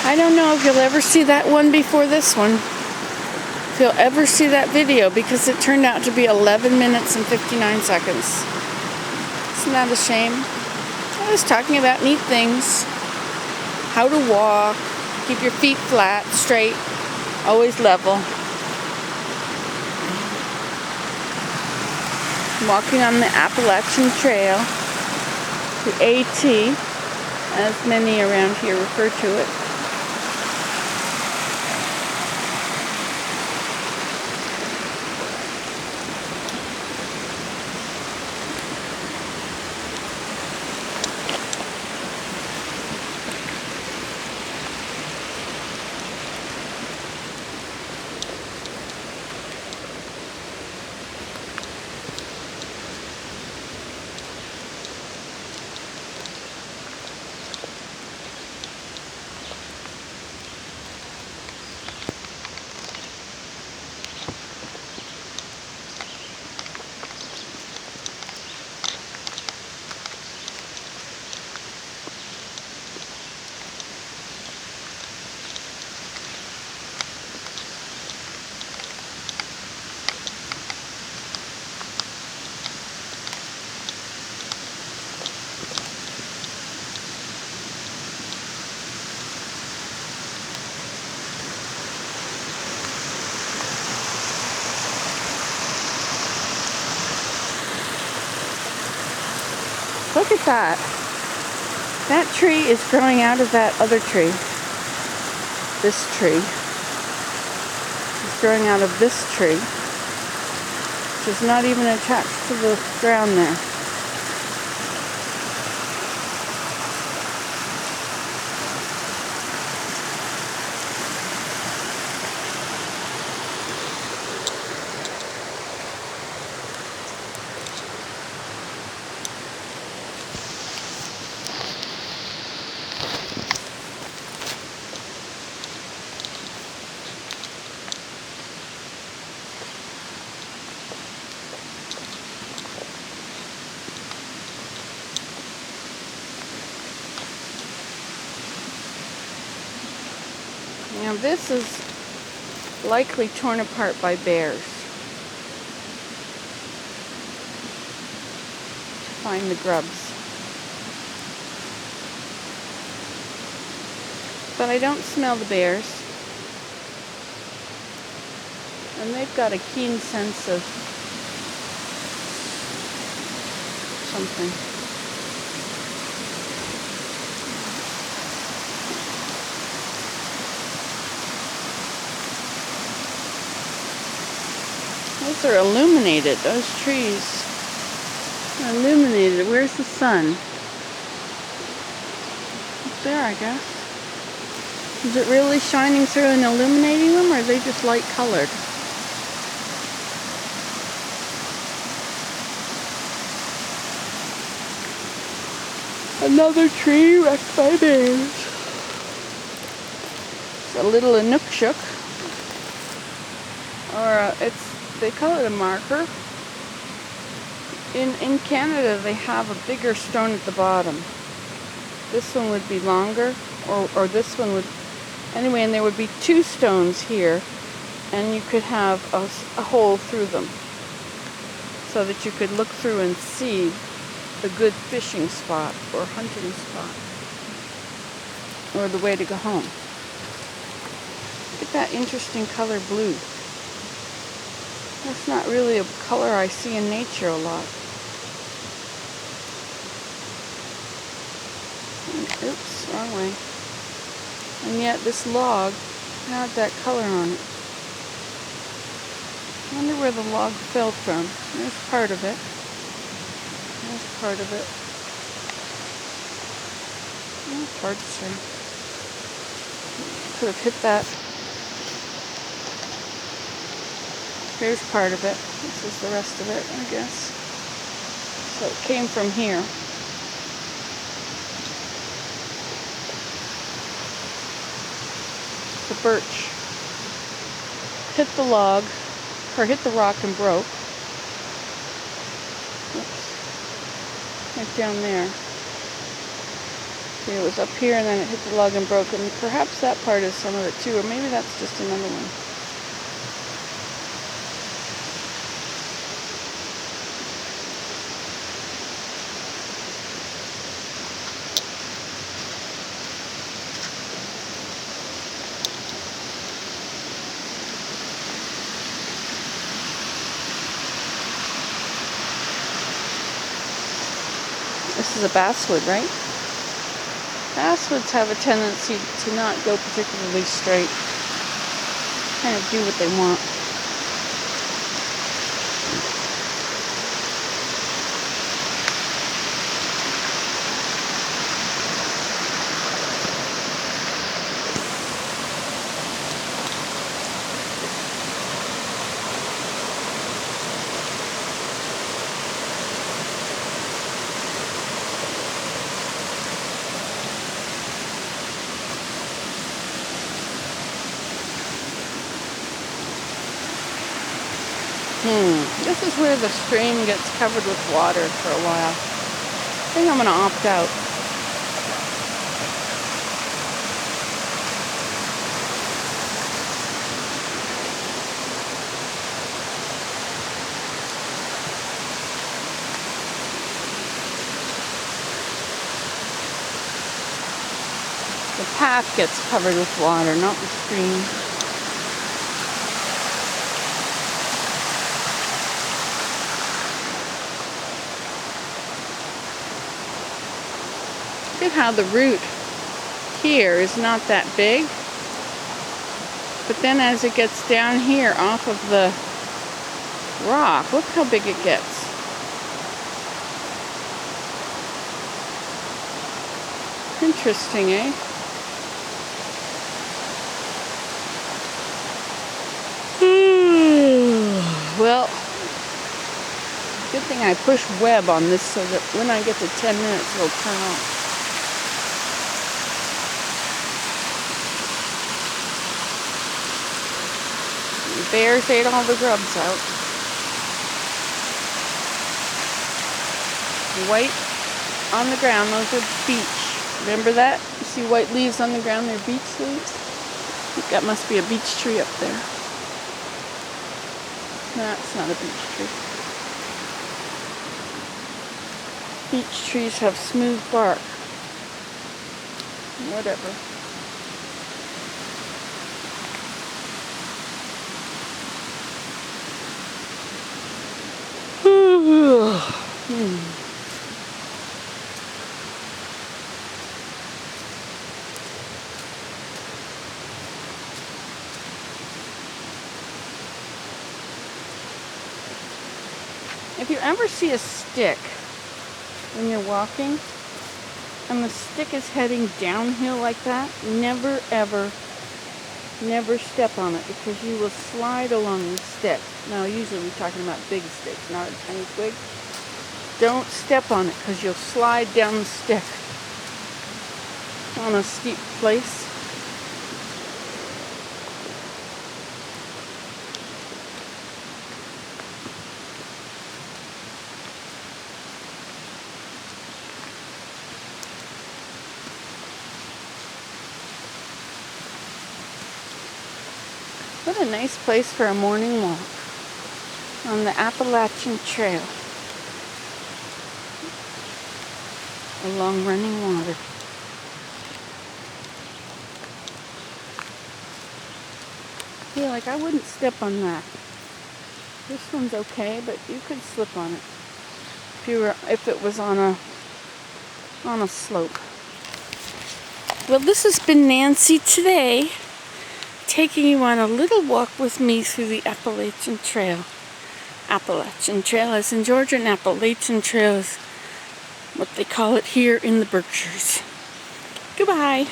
I don't know if you'll ever see that one before this one. If you'll ever see that video, because it turned out to be 11 minutes and 59 seconds. Isn't that a shame? I was talking about neat things. How to walk, keep your feet flat, straight, always level. Walking on the Appalachian Trail, the AT, as many around here refer to it. Look at that. That tree is growing out of that other tree. This tree is growing out of this tree, which is not even attached to the ground there. Now this is likely torn apart by bears to find the grubs. But I don't smell the bears. And they've got a keen sense of something. Those are illuminated, those trees are illuminated. Where's the sun? Up there, I guess. Is it really shining through and illuminating them, or are they just light colored? Another tree wrecked by bears. It's a little inukshuk, or they call it a marker. In Canada, they have a bigger stone at the bottom. This one would be longer, or this one would, anyway, and there would be two stones here, and you could have a hole through them, so that you could look through and see the good fishing spot or hunting spot, or the way to go home. Look at that interesting color blue. That's not really a color I see in nature a lot. Oops, wrong way. And yet this log had that color on it. I wonder where the log fell from. There's part of it. There's part of it. It's hard to say. Could have hit that. Here's part of it. This is the rest of it, I guess. So it came from here. The birch hit the log, or hit the rock and broke. Oops. Right down there. See, it was up here and then it hit the log and broke, and perhaps that part is some of it too, or maybe that's just another one. This is a basswood, right? Basswoods have a tendency to not go particularly straight. Kind of do what they want. This is where the stream gets covered with water for a while. I think I'm going to opt out. The path gets covered with water, not the stream. Look at how the root here is not that big, but then as it gets down here off of the rock, look how big it gets. Interesting, eh? Well, good thing I push web on this so that when I get to 10 minutes it'll turn off. The bears ate all the grubs out. White on the ground, those are beech. Remember that? You see white leaves on the ground, they're beech leaves? I think that must be a beech tree up there. No, it's not a beech tree. Beech trees have smooth bark. Whatever. If you ever see a stick when you're walking and the stick is heading downhill like that, never step on it because you will slide along the stick. Now usually we're talking about big sticks, not a tiny twig. Don't step on it because you'll slide down the stick on a steep place. What a nice place for a morning walk on the Appalachian Trail along running water. Yeah, like I wouldn't step on that. This one's okay, but you could slip on it if it was on a slope. Well, this has been Nancy today, taking you on a little walk with me through the Appalachian Trail. Appalachian Trail as in Georgia, and Appalachian Trail is what they call it here in the Berkshires. Goodbye.